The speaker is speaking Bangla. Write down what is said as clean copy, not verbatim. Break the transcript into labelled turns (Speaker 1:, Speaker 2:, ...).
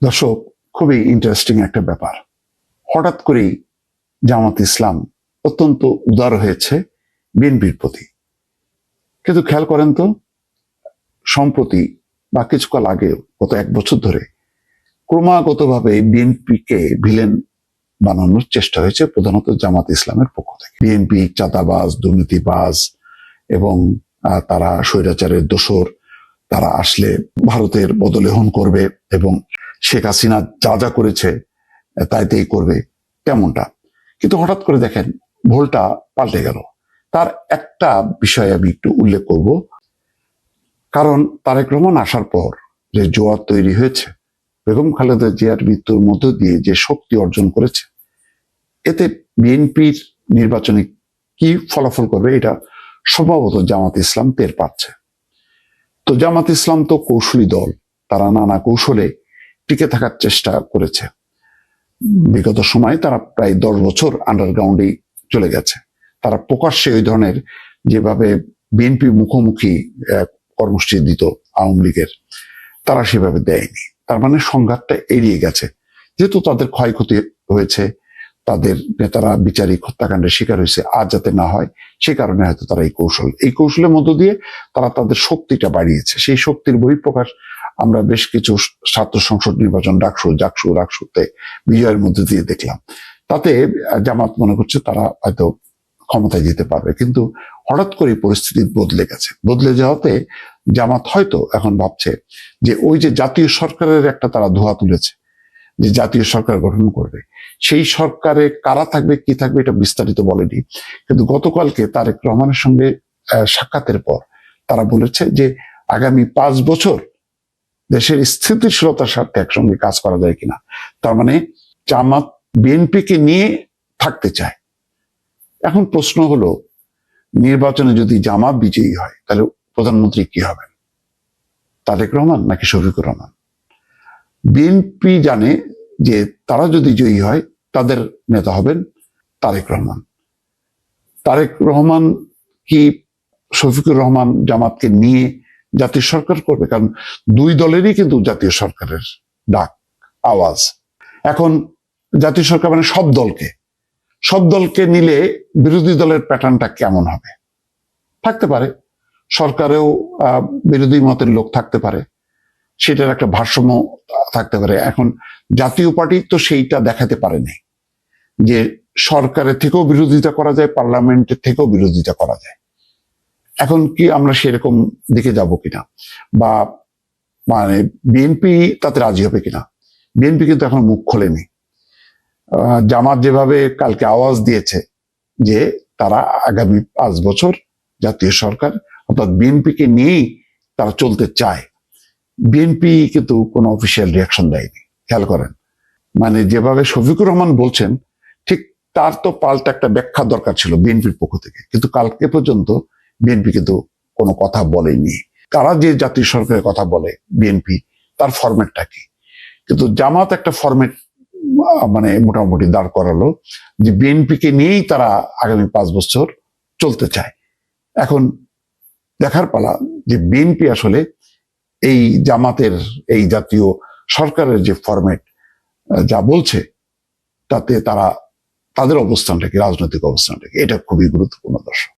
Speaker 1: দর্শক, খুবই ইন্টারেস্টিং একটা ব্যাপার। হঠাৎ করেই জামাত ইসলাম অত্যন্ত উদার হয়েছে বিএনপির প্রতি। কিন্তু খেয়াল করেন তো, সম্প্রতি বা কিছুকাল আগেও গত এক বছর ধরে ক্রমাগতভাবে বিএনপিকে ভিলেন বানানোর চেষ্টা হয়েছে, প্রধানত জামাত ইসলামের পক্ষ থেকে। বিএনপি চাঁদাবাজ, দুর্নীতিবাজ এবং তারা স্বৈরাচারের দোসর, তারা আসলে ভারতের বদলেহন করবে এবং শেখ হাসিনা যা যা করেছে তাইতেই করবে, তেমনটা। কিন্তু হঠাৎ করে দেখেন ভোলটা পাল্টে গেল। তার একটা বিষয় আমি একটু উল্লেখ করব, কারণ তারেক রহমান আসার পর যে জোয়ার তৈরি হয়েছে, বেগম খালেদা জিয়ার মৃত্যুর মধ্য দিয়ে যে শক্তি অর্জন করেছে, এতে বিএনপির নির্বাচনে কি ফলাফল করবে এটা সম্ভবত জামাত ইসলাম টের পাচ্ছে। তো জামাত ইসলাম তো কৌশলী দল, তারা নানা কৌশলে টিকে থাকার চেষ্টা করেছে। বিগত সময়ে তারা প্রায় 10 বছর আন্ডারগ্রাউন্ডেই চলে গেছে। তারা প্রকাশ্যে ওই ধরনের যেভাবে বিএনপি মুখোমুখি কর্মসূচি দিত আওয়ামী লীগের, তারা সেভাবে দেয়নি। তার মানে সংঘাতটা এড়িয়ে গেছে। যেহেতু তাদের ক্ষয়ক্ষতি হয়েছে, তাদের নেতারা বিচারিক হত্যাকাণ্ডের শিকার হয়েছে, আর যাতে না হয় সে কারণে হয়তো তারা এই কৌশলের মধ্য দিয়ে তারা তাদের শক্তিটা বাড়িয়েছে। সেই শক্তির বহিঃপ্রকাশ আমরা বেশ কিছু ছাত্র সংসদ নির্বাচন, রাকসুতে বিজয়ের মধ্যে দিয়ে দেখলাম। তাতে জামাত মনে করছে তারা হয়তো ক্ষমতায় যেতে পারবে, কিন্তু হঠাৎ করে পরিস্থিতি বদলে গেছে। বদলে যাওয়াতে জামাত হয়তো এখন ভাবছে যে ওই যে জাতীয় সরকারের একটা তারা ধোঁয়া তুলেছে, যে জাতীয় সরকার গঠন করবে, সেই সরকারে কারা থাকবে কি থাকবে এটা বিস্তারিত বলেনি। কিন্তু গতকালকে তারেক রহমানের সঙ্গে সাক্ষাতের পর তারা বলেছে যে আগামী 5 বছর দেশের স্থিতিশীলতার স্বার্থে একসঙ্গে কাজ করা যায় কিনা। তার মানে জামাত বিএনপিকে নিয়ে থাকতে চায়। এখন প্রশ্ন হলো, নির্বাচনে যদি জামাত বিজয়ী হয় তাহলে প্রধানমন্ত্রী কি হবেন, তারেক রহমান নাকি শফিকুর রহমান? বিএনপি জানে যে তারা যদি জয়ী হয় তাদের নেতা হবেন তারেক রহমান। তারেক রহমান কি শফিকুর রহমান জামাতকে নিয়ে জাতীয় সরকার করবে? কারণ দুই দলেরই কিন্তু জাতীয় সরকারের ডাক, আওয়াজ। এখন জাতীয় সরকার মানে সব দলকে নিলে বিরোধী দলের প্যাটার্নটা কেমন হবে? থাকতে পারে সরকারেও বিরোধী মতের লোক থাকতে পারে, সেটার একটা ভারসাম্য থাকতে পারে। এখন জাতীয় পার্টি তো সেইটা দেখাতে পারেনি যে সরকারের থেকেও বিরোধিতা করা যায়, পার্লামেন্টের থেকেও বিরোধিতা করা যায়। এখন কি আমরা সেরকম দিকে যাব কিনা, বা মানে বিএনপি তাতে রাজি হবে কিনা? বিএনপি কিন্তু এখন মুখ খোলেনি। জামাত যেভাবে কালকে আওয়াজ দিয়েছে যে তারা আগামী 5 বছর জাতীয় সরকার অর্থাৎ বিএনপিকে নিয়েই তারা চলতে চায়, বিএনপি কিন্তু কোনো অফিসিয়াল রিয়াকশন দেয়নি। খেয়াল করেন, মানে যেভাবে শফিকুর রহমান বলছেন ঠিক তার তো পাল্টা একটা ব্যাখ্যা দরকার ছিল বিএনপির পক্ষ থেকে, কিন্তু কালকে পর্যন্ত বিএনপি কিন্তু কোনো কথা বলেনি। তারা যে জাতীয় সরকারের কথা বলে বিএনপি, তার ফরম্যাটটা কি? কিন্তু জামাত একটা ফরম্যাট মানে মোটামুটি দাঁড় করালো যে বিএনপিকে নিয়েই তারা আগামী 5 বছর চলতে চায়। এখন দেখার পালা যে বিএনপি আসলে এই জামাতের এই জাতীয় সরকারের যে ফরম্যাট যা বলছে তাতে তারা তাদের অবস্থানটা কি, রাজনৈতিক অবস্থানটা কি, এটা খুবই গুরুত্বপূর্ণ দর্শক।